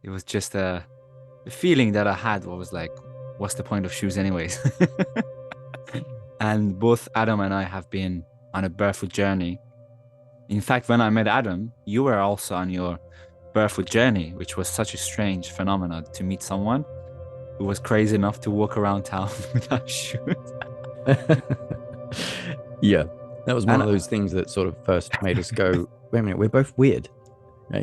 It was just a feeling that I had. What was like, what's the point of shoes, anyways? And both Adam and I have been on a barefoot journey. In fact, when I met Adam, you were also on your barefoot journey, which was such a strange phenomenon to meet someone who was crazy enough to walk around town without shoes. Yeah, that was one And of those things that sort of first made us go, wait a minute, we're both weird, right?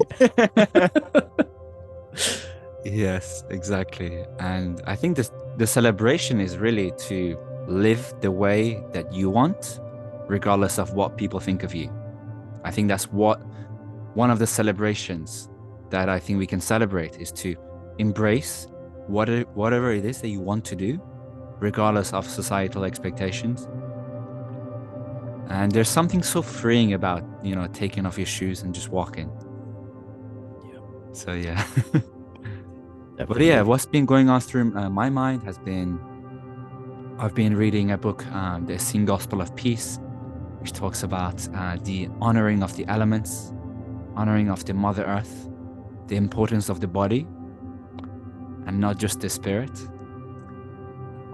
yes, exactly. And I think the celebration is really to live the way that you want, regardless of what people think of you. I think that's what one of the celebrations that I think we can celebrate is to embrace whatever it is that you want to do, regardless of societal expectations. And there's something so freeing about, taking off your shoes and just walking. Yeah, So yeah. But yeah, definitely. what's been going on through my mind has been I've been reading a book, The Sing Gospel of Peace, which talks about the honoring of the elements, honoring of the Mother Earth, the importance of the body, and not just the spirit.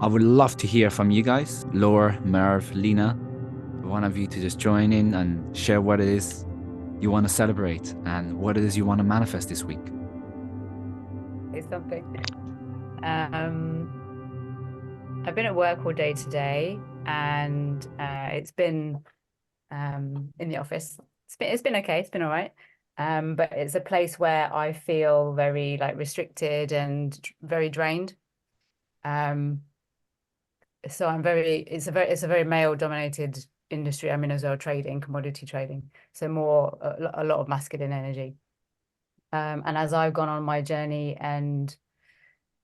I would love to hear from you guys, Laura, Merv, Lena, one of you to just join in and share what it is you want to celebrate and what it is you want to manifest this week. Is something. I've been at work all day today, and it's been in the office. It's been okay. It's been all right. But it's a place where I feel very like restricted and very drained. Um, so it's a very male dominated industry I'm in as well, trading, commodity trading. So more a lot of masculine energy. And as I've gone on my journey and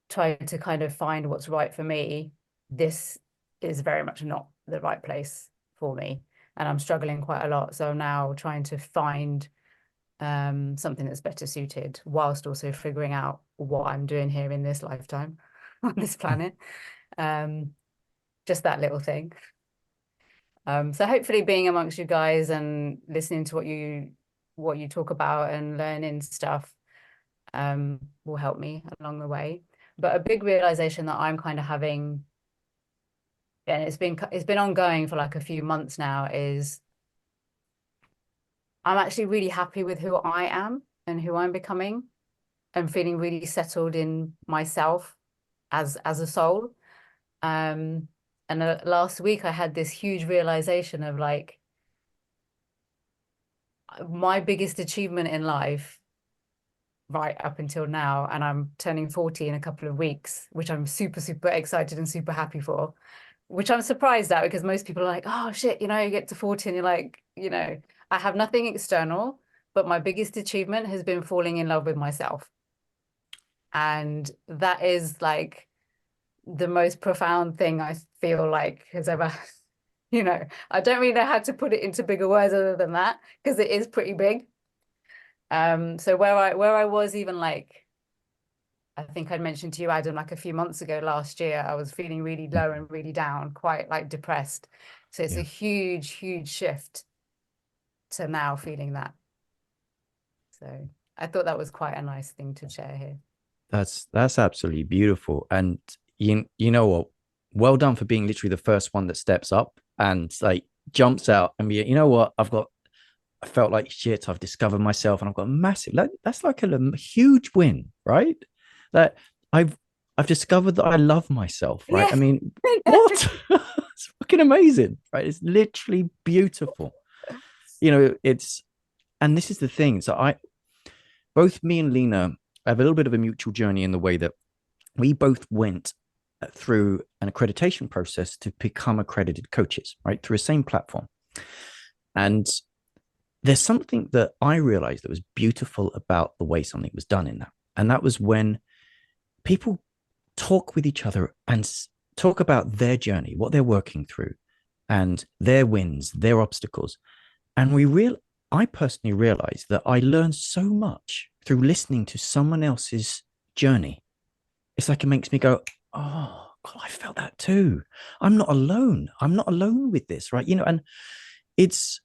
tried to kind of find what's right for me, this is very much not the right place for me. And I'm struggling quite a lot. So I'm now trying to find something that's better suited whilst also figuring out what I'm doing here in this lifetime on this planet. Um, just that little thing. So hopefully being amongst you guys and listening to what you talk about and learning stuff will help me along the way. But a big realization that I'm kind of having, and it's been ongoing for like a few months now, is I'm actually really happy with who I am and who I'm becoming, and feeling really settled in myself as a soul. And last week I had this huge realization of like my biggest achievement in life right up until now, and I'm turning 40 in a couple of weeks, which I'm super, super excited and super happy for, which I'm surprised at because most people are like, oh shit, you get to 40 and you're like, I have nothing external, but my biggest achievement has been falling in love with myself. And that is like the most profound thing I feel like has ever, I don't really know how to put it into bigger words other than that, because it is pretty big. So where I was even like, I think I'd mentioned to you, Adam, like a few months ago last year, I was feeling really low and really down, quite like depressed. So it's a Yeah. huge, huge shift to now feeling that. So I thought that was quite a nice thing to share here. That's absolutely beautiful. And you know what? Well done for being literally the first one that steps up and like jumps out and be, you know what? I felt like shit. I've discovered myself and I've got a massive, like, that's like a huge win, right? That I've I've discovered that I love myself, right? Yeah. I mean, what? It's fucking amazing, right? It's literally beautiful. And this is the thing. So both me and Lena have a little bit of a mutual journey in the way that we both went through an accreditation process to become accredited coaches, right? Through the same platform. And there's something that I realized that was beautiful about the way something was done in that. And that was when people talk with each other and talk about their journey, what they're working through, and their wins, their obstacles. And I personally realized that I learned so much through listening to someone else's journey. It's like it makes me go, oh, God, I felt that too. I'm not alone. I'm not alone with this, right? And it's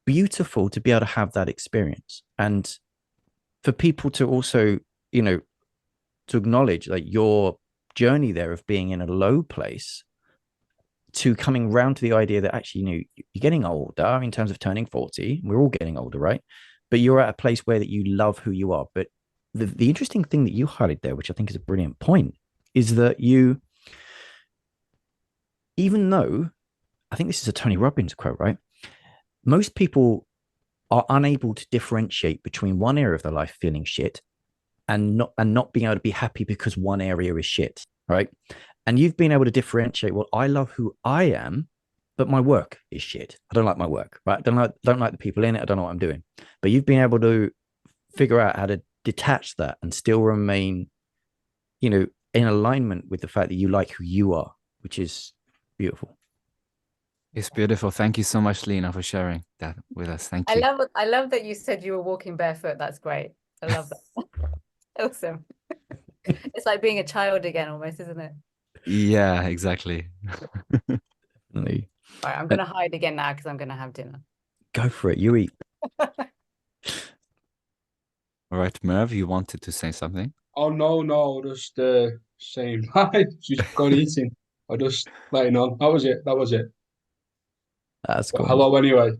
beautiful to be able to have that experience and for people to also you know, to acknowledge like your journey there of being in a low place to coming round to the idea that actually, you're getting older in terms of turning 40. We're all getting older, right? But you're at a place where that you love who you are. But the interesting thing that you highlighted there, which I think is a brilliant point, is that even though, I think this is a Tony Robbins quote, right? Most people are unable to differentiate between one area of their life feeling shit and not being able to be happy because one area is shit, right? And you've been able to differentiate, well, I love who I am, but my work is shit. I don't like my work, right? I don't like the people in it. I don't know what I'm doing. But you've been able to figure out how to detach that and still remain, in alignment with the fact that you like who you are, which is beautiful. It's beautiful. Thank you so much, Lena, for sharing that with us. Thank you. I love that you said you were walking barefoot. That's great. I love that. Awesome. It's like being a child again, almost, isn't it? Yeah, exactly. All right, I'm going to hide again now because I'm going to have dinner. Go for it. You eat. All right, Merv, you wanted to say something? Oh, no, just saying bye. Just gone eating. I just letting on. That was it. That's cool. Hello, anyway.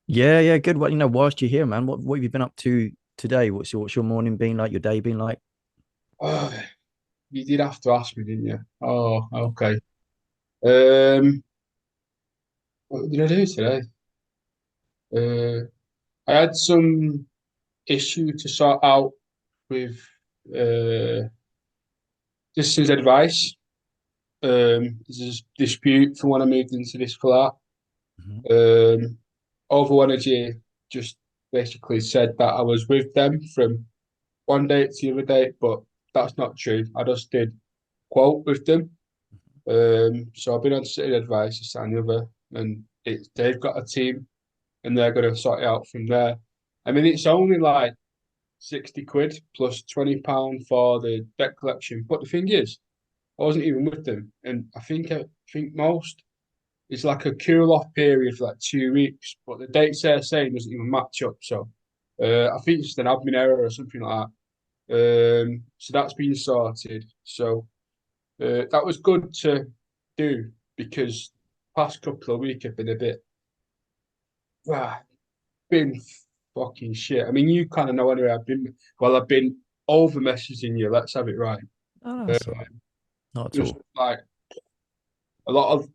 Yeah, good. Well, whilst you're here, man, what have you been up to today? What's your morning been like? Your day been like? Oh, you did have to ask me, didn't you? Oh, okay. What did I do today? I had some issue to sort out with distance advice. There's a dispute from when I moved into this flat. Ovo Energy just basically said that I was with them from one date to the other date, but that's not true. I just did quote with them. So I've been on city advice this and the other, and they've got a team and they're going to sort it out from there. I mean, it's only like 60 quid plus £20 for the debt collection. But the thing is, I wasn't even with them. And I think most it's like a cool off period for like 2 weeks, but the dates they're saying doesn't even match up. So I think it's just an admin error or something like that. So that's been sorted. So that was good to do because past couple of weeks have been a bit been fucking shit. I mean, you kind of know anyway. I've been over messaging you. Let's have it right. Oh, that's all right. Not at all. Like a lot of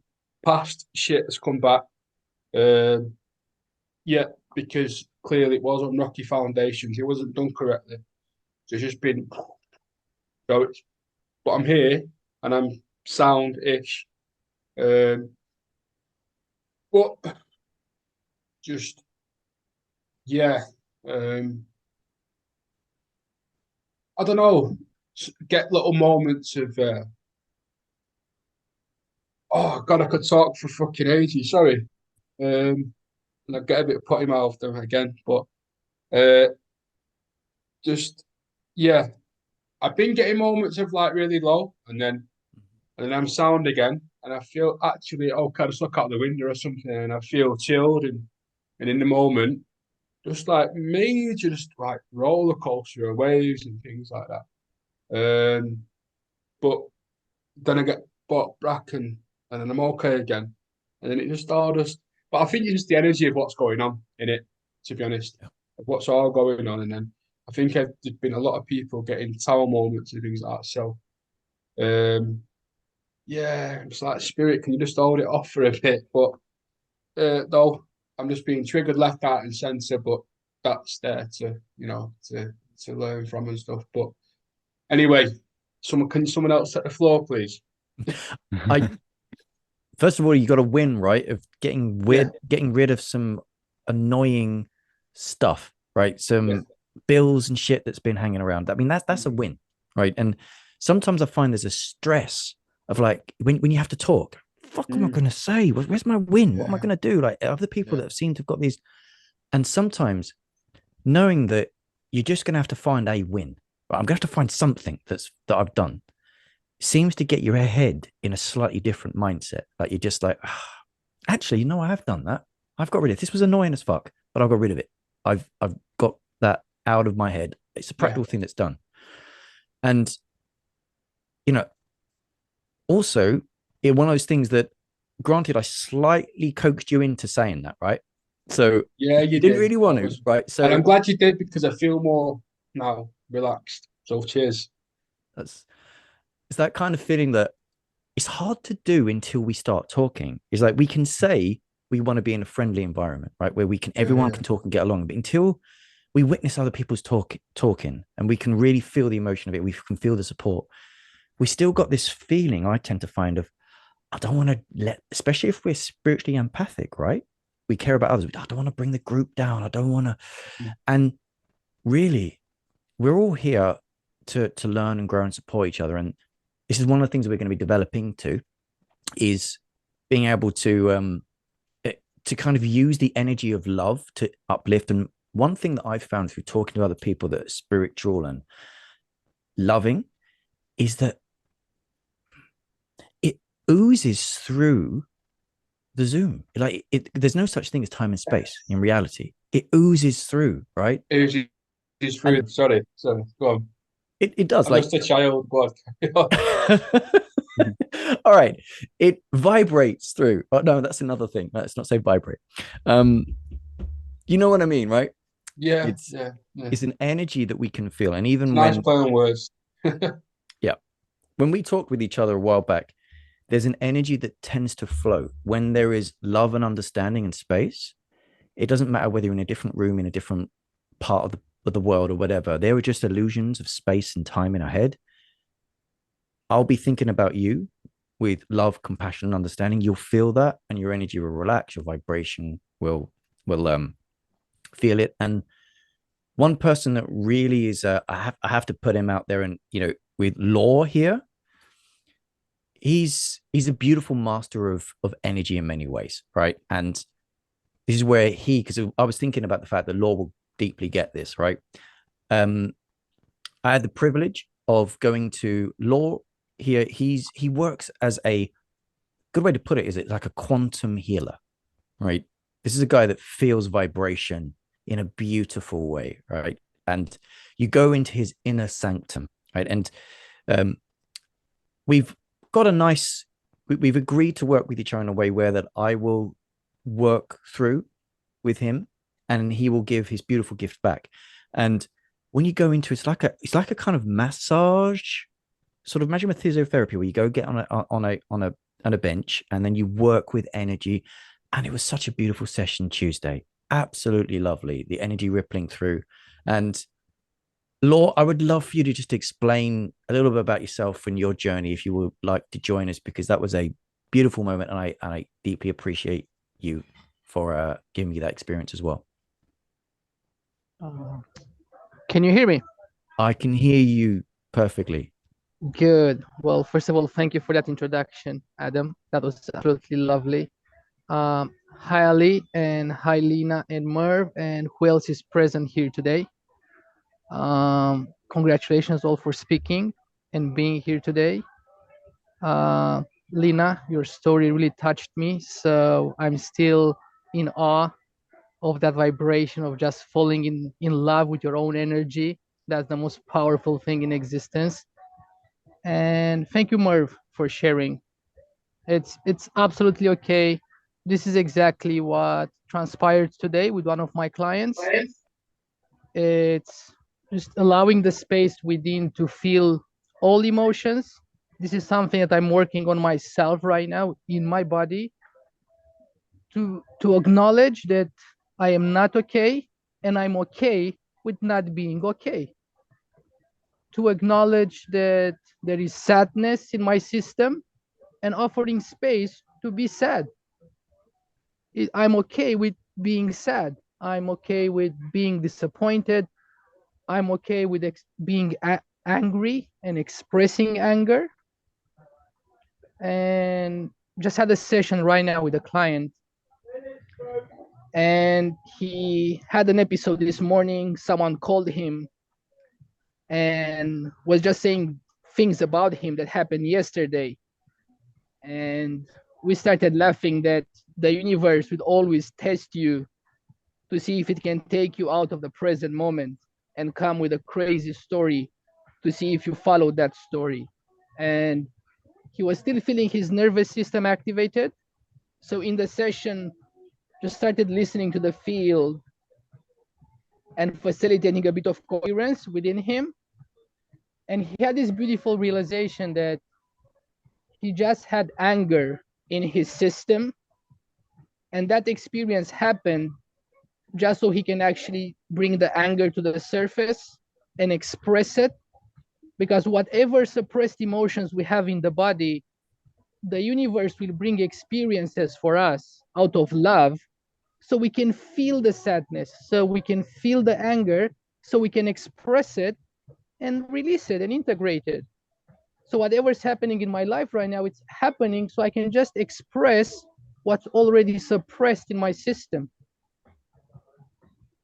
past shit has come back. Yeah, because clearly it was on rocky foundations. It wasn't done correctly. So it's just been. So but I'm here and I'm sound-ish. But just yeah. I don't know. Get little moments of. Oh God, I could talk for fucking ages. Sorry. And I get a bit of potty mouth there again, but just yeah, I've been getting moments of like really low, and then I'm sound again, and I feel actually kind of look out the window or something, and I feel chilled and in the moment, just like major, just like roller coaster of waves and things like that. But then I get brought back and then I'm okay again, and then it just all just. But I think it's just the energy of what's going on in it, to be honest, of what's all going on, and then I think there's been a lot of people getting tower moments and things like that. So, yeah, it's like spirit. Can you just hold it off for a bit? But though I'm just being triggered left, right, and centre. But that's there to to learn from and stuff. But anyway, can someone else set the floor, please? First of all, you got to win, right? Of getting rid of some annoying stuff, right? Some bills and shit that's been hanging around. I mean, that's a win, right? And sometimes I find there's a stress of like when you have to talk. Fuck, what am I going to say? Where's my win? What am I going to do? Like other people that have seemed to have got these, and sometimes knowing that you're just going to have to find a win. Right? I'm going to have to find something that I've done. Seems to get your head in a slightly different mindset. Like you're just like, actually, I have done that. I've got rid of it. This was annoying as fuck, but I got rid of it. I've got that out of my head. It's a practical thing that's done. And, you know, also, one of those things that, granted, I slightly coaxed you into saying that, right? So Yeah, you you didn't did. really want That to, was, right? and I'm So glad you did because I feel more now relaxed. So cheers. it's that kind of feeling that it's hard to do until we start talking. It's like we can say we want to be in a friendly environment, right? Where everyone Yeah. can talk and get along. But until we witness other people's talking and we can really feel the emotion of it, we can feel the support. We still got this feeling, I tend to find, of I don't want to especially if we're spiritually empathic, right? We care about others. I don't want to bring the group down. I don't want to. And really, we're all here to learn and grow and support each other. And this is one of the things that we're going to be developing too, is being able to kind of use the energy of love to uplift. And one thing that I've found through talking to other people that are spiritual and loving is that it oozes through the Zoom. Like there's no such thing as time and space in reality. It oozes through, right? It's through. Sorry, go on. It does. I'm just a child. Go on. All right. It vibrates through. Oh no, that's another thing. Let's not say vibrate. You know what I mean, right? Yeah, It's yeah. it's an energy that we can feel. And even Nice play on words. Yeah, when we talked with each other a while back, there's an energy that tends to flow when there is love and understanding and space. It doesn't matter whether you're in a different room, in a different part of the world or whatever. There are just illusions of space and time in our head. I'll be thinking about you with love, compassion, and understanding. You'll feel that, and your energy will relax. Your vibration will feel it. And one person that really is, I have to put him out there, and with Law here, he's a beautiful master of energy in many ways, right? And this is where because I was thinking about the fact that Law will deeply get this, right? I had the privilege of going to Law here. He works as a good way to put it is it like a quantum healer, right? This is a guy that feels vibration in a beautiful way, right? And you go into his inner sanctum, right? And we've got we've agreed to work with each other in a way where that I will work through with him and he will give his beautiful gift back. And when you go into it's like a kind of massage, sort of imagine with physiotherapy where you go get on a bench and then you work with energy. And it was such a beautiful session Tuesday. Absolutely lovely. The energy rippling through. And Law, I would love for you to just explain a little bit about yourself and your journey if you would like to join us, because that was a beautiful moment and I deeply appreciate you for giving me that experience as well. Can you hear me? I can hear you perfectly. Good. Well, first of all, thank you for that introduction, Adam. That was absolutely lovely. Hi, Ali, and hi, Lena and Merv, and who else is present here today? Congratulations all for speaking and being here today. Lena, your story really touched me, so I'm still in awe of that vibration of just falling in love with your own energy. That's the most powerful thing in existence. And thank you, Merv, for sharing. It's absolutely okay. This is exactly what transpired today with one of my clients. It's just allowing the space within to feel all emotions. This is something that I'm working on myself right now in my body to acknowledge that I am not okay and I'm okay with not being okay. To acknowledge that there is sadness in my system and offering space to be sad. I'm okay with being sad. I'm okay with being disappointed. I'm okay with being angry and expressing anger. And just had a session right now with a client. And he had an episode this morning. Someone called him and was just saying things about him that happened yesterday. And we started laughing that the universe would always test you to see if it can take you out of the present moment and come with a crazy story to see if you follow that story. And he was still feeling his nervous system activated. So in the session, just started listening to the field and facilitating a bit of coherence within him. And he had this beautiful realization that he just had anger in his system. And that experience happened just so he can actually bring the anger to the surface and express it. Because whatever suppressed emotions we have in the body, the universe will bring experiences for us out of love, so we can feel the sadness, so we can feel the anger, so we can express it and release it and integrate it. So whatever's happening in my life right now, it's happening so I can just express what's already suppressed in my system.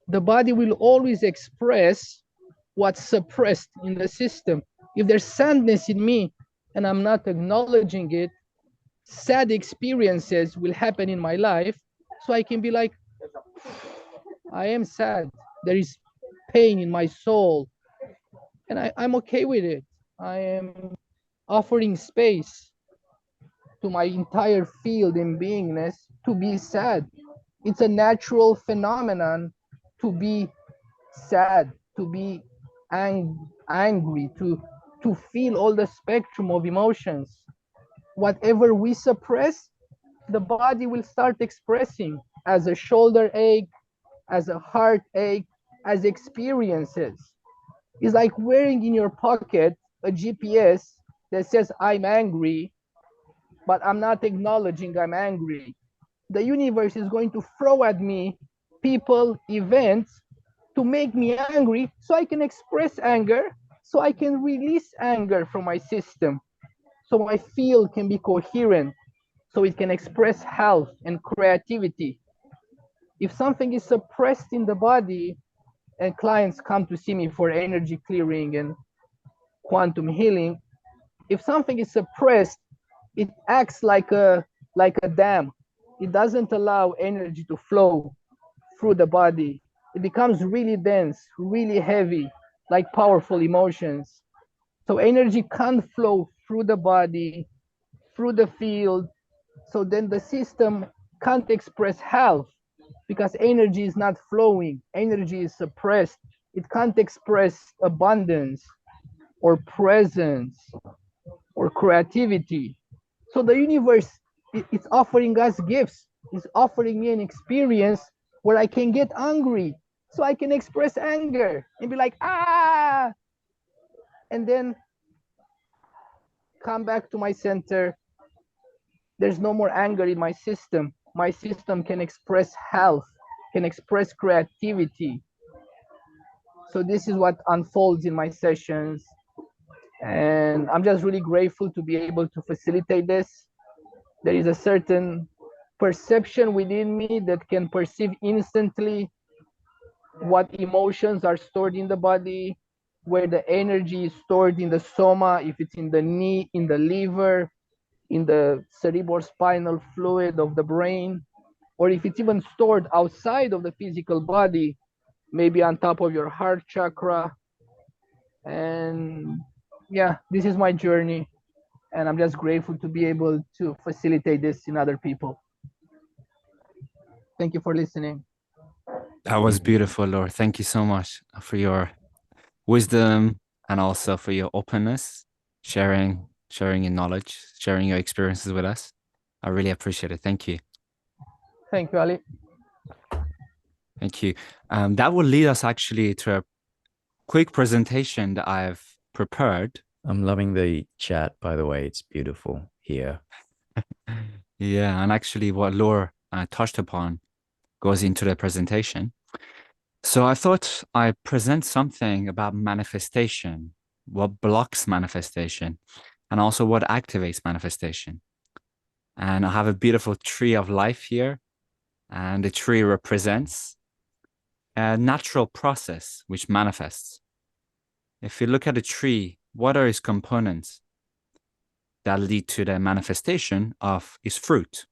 The body will always express what's suppressed in the system. If there's sadness in me and I'm not acknowledging it, sad experiences will happen in my life. So I can be like, I am sad. There is pain in my soul. And I'm okay with it. I am offering space to my entire field in beingness to be sad. It's a natural phenomenon to be sad, to be angry, to feel all the spectrum of emotions. Whatever we suppress, the body will start expressing as a shoulder ache, as a heartache, as experiences. It's like wearing in your pocket a GPS that says I'm angry, but I'm not acknowledging I'm angry. The universe is going to throw at me people, events to make me angry so I can express anger, so I can release anger from my system, so my field can be coherent, so it can express health and creativity. If something is suppressed in the body, and clients come to see me for energy clearing and quantum healing, if something is suppressed, it acts like a dam. It doesn't allow energy to flow through the body. It becomes really dense, really heavy, like powerful emotions. So energy can't flow through the body, through the field. So then the system can't express health because energy is not flowing. Energy is suppressed. It can't express abundance or presence or creativity. So the universe, it's offering us gifts. It's offering me an experience where I can get angry, so I can express anger and be like, ah, and then come back to my center. There's no more anger in my system. My system can express health, can express creativity. So this is what unfolds in my sessions. And I'm just really grateful to be able to facilitate this. There is a certain perception within me that can perceive instantly what emotions are stored in the body, where the energy is stored in the soma, if it's in the knee, in the liver, in the cerebrospinal fluid of the brain, or if it's even stored outside of the physical body, maybe on top of your heart chakra. And yeah, this is my journey. And I'm just grateful to be able to facilitate this in other people. Thank you for listening. That was beautiful, Laura. Thank you so much for your wisdom and also for your openness, sharing your knowledge, sharing your experiences with us. I really appreciate it. Thank you. Thank you, Ali. Thank you. That will lead us actually to a quick presentation that I've prepared. I'm loving the chat, by the way. It's beautiful here. Yeah, and actually what Laura touched upon goes into the presentation. So I thought I'd present something about manifestation, what blocks manifestation, and also what activates manifestation. And I have a beautiful tree of life here, and the tree represents a natural process which manifests. If you look at a tree, what are its components that lead to the manifestation of its fruit?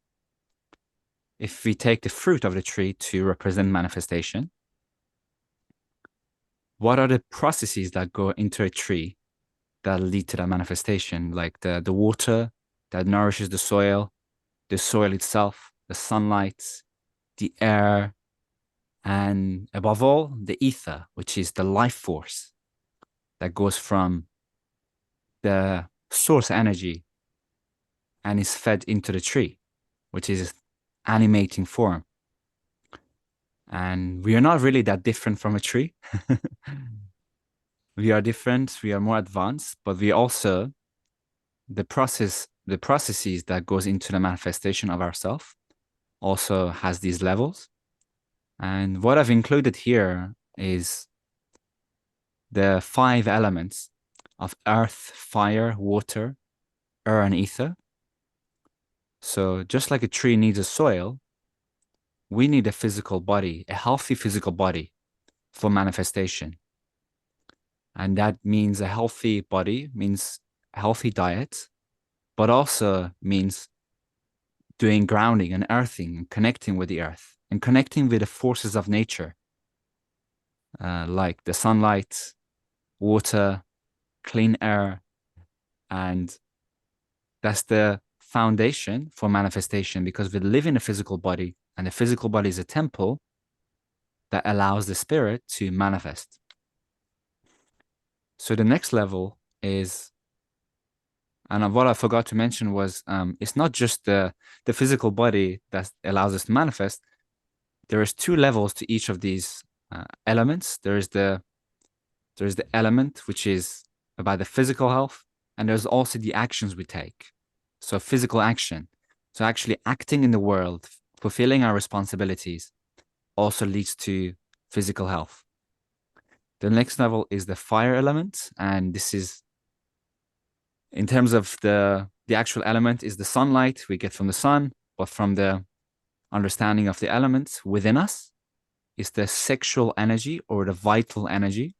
If we take the fruit of the tree to represent manifestation, what are the processes that go into a tree that lead to that manifestation, like the water that nourishes the soil itself, the sunlight, the air, and above all, the ether, which is the life force that goes from the source energy and is fed into the tree, which is animating form. And we are not really that different from a tree. We are different, we are more advanced, but we also, the processes that goes into the manifestation of ourself also has these levels. And what I've included here is the 5 elements of earth, fire, water, air, and ether. So just like a tree needs a soil, we need a physical body, a healthy physical body for manifestation. And that means a healthy body, means a healthy diet, but also means doing grounding and earthing and connecting with the earth and connecting with the forces of nature, like the sunlight, water, clean air. And that's the foundation for manifestation, because we live in a physical body, and the physical body is a temple that allows the spirit to manifest. So the next level is, and what I forgot to mention was, it's not just the physical body that allows us to manifest. There is 2 levels to each of these elements. There's the element, which is about the physical health, and there's also the actions we take. So physical action. So actually acting in the world, fulfilling our responsibilities, also leads to physical health. The next level is the fire element, and this is, in terms of the actual element, is the sunlight we get from the sun, but from the understanding of the elements within us is the sexual energy or the vital energy.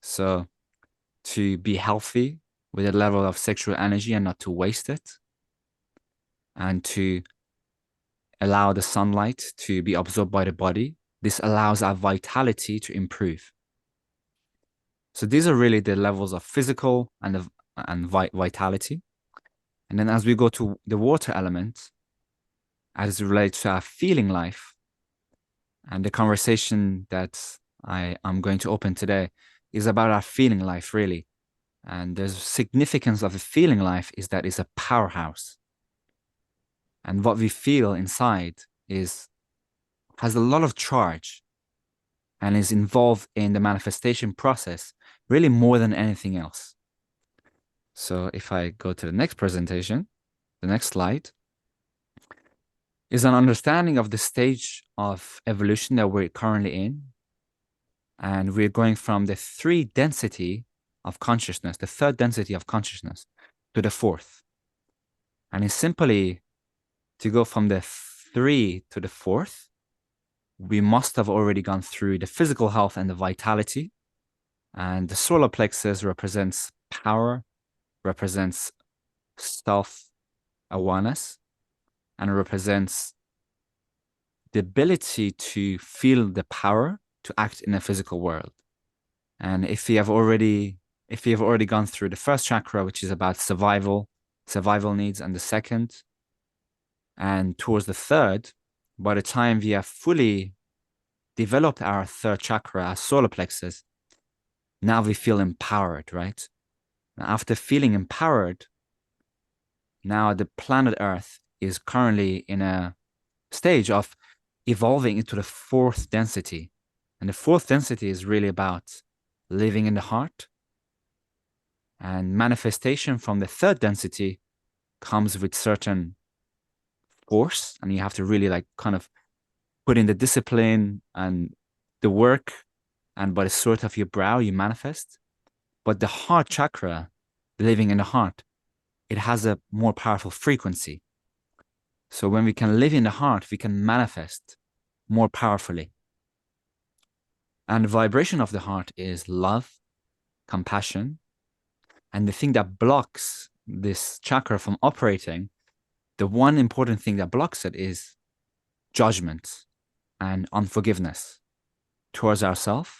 So to be healthy with a level of sexual energy and not to waste it, and to allow the sunlight to be absorbed by the body. This allows our vitality to improve. So these are really the levels of physical and vitality. And then as we go to the water element, as it relates to our feeling life, and the conversation that I'm going to open today is about our feeling life, really. And the significance of the feeling life is that it's a powerhouse. And what we feel inside has a lot of charge and is involved in the manifestation process, really more than anything else. So if I go to the next presentation, the next slide, is an understanding of the stage of evolution that we're currently in. And we're going from the 3 density of consciousness, the 3rd density of consciousness, to the 4th. And it's simply to go from the 3 to the 4th, we must have already gone through the physical health and the vitality. And the solar plexus represents power, represents self-awareness, and represents the ability to feel the power to act in a physical world. And if you have already gone through the 1st chakra, which is about survival needs, and the 2nd, and towards the 3rd, by the time we have fully developed our 3rd chakra, our solar plexus, now we feel empowered, right? Now, after feeling empowered, now the planet Earth is currently in a stage of evolving into the 4th density. And the 4th density is really about living in the heart. And manifestation from the 3rd density comes with certain force, and you have to really kind of put in the discipline and the work, and by the sweat of your brow you manifest. But the heart chakra, living in the heart, it has a more powerful frequency. So when we can live in the heart, we can manifest more powerfully. And the vibration of the heart is love, compassion. And the thing that blocks this chakra from operating, the one important thing that blocks it, is judgment and unforgiveness towards ourselves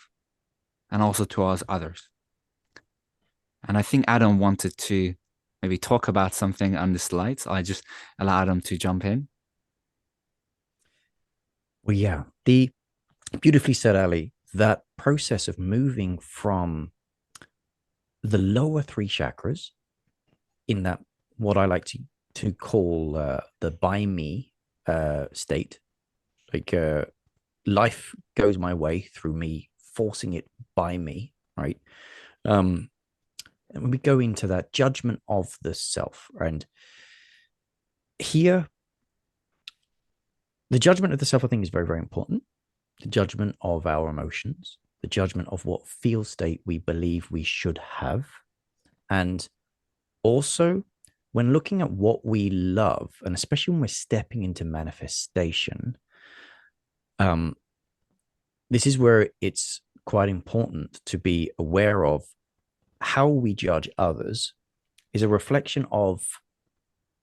and also towards others. And I think Adam wanted to maybe talk about something on the slides. I just allow Adam to jump in. Well, yeah, the beautifully said, Ali, that process of moving from the lower three chakras in that, what I like to call the by me state, like life goes my way through me, forcing it by me, right? And when we go into that judgment of the self, and here, the judgment of the self, I think, is very, very important. The judgment of our emotions, the judgment of what feel state we believe we should have. And also, when looking at what we love, and especially when we're stepping into manifestation, this is where it's quite important to be aware of how we judge others is a reflection of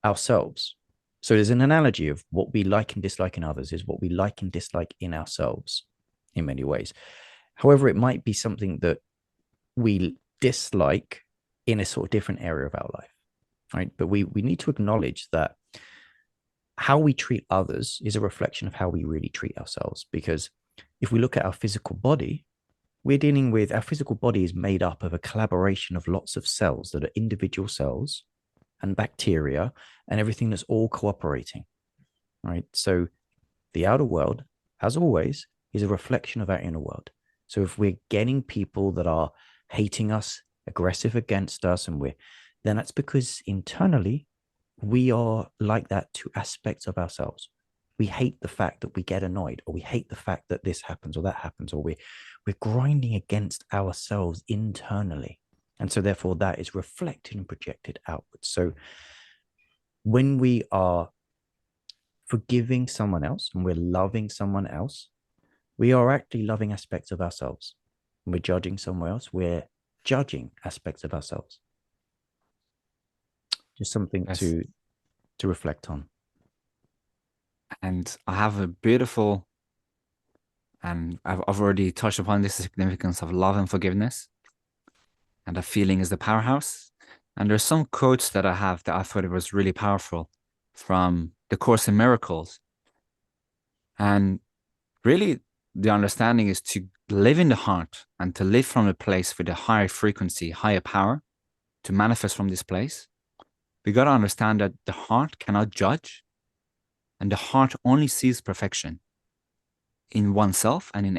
ourselves. So there's an analogy of what we like and dislike in others is what we like and dislike in ourselves in many ways. However, it might be something that we dislike in a sort of different area of our life, right? But we need to acknowledge that how we treat others is a reflection of how we really treat ourselves. Because if we look at our physical body, we're dealing with, our physical body is made up of a collaboration of lots of cells that are individual cells and bacteria and everything that's all cooperating, right? So the outer world, as always, is a reflection of our inner world. So if we're getting people that are hating us, aggressive against us, then that's because internally we are like that to aspects of ourselves. We hate the fact that we get annoyed, or we hate the fact that this happens or that happens, or we're grinding against ourselves internally. And so therefore that is reflected and projected outwards. So when we are forgiving someone else and we're loving someone else, we are actually loving aspects of ourselves. When we're judging someone else, we're judging aspects of ourselves. Just something Yes. to reflect on. And I have a beautiful, and I've already touched upon this, the significance of love and forgiveness. And a feeling is the powerhouse. And there's some quotes that I have that I thought it was really powerful from the Course in Miracles. And really the understanding is to live in the heart and to live from a place with a higher frequency, higher power, to manifest from this place. We got to understand that the heart cannot judge, and the heart only sees perfection in oneself and in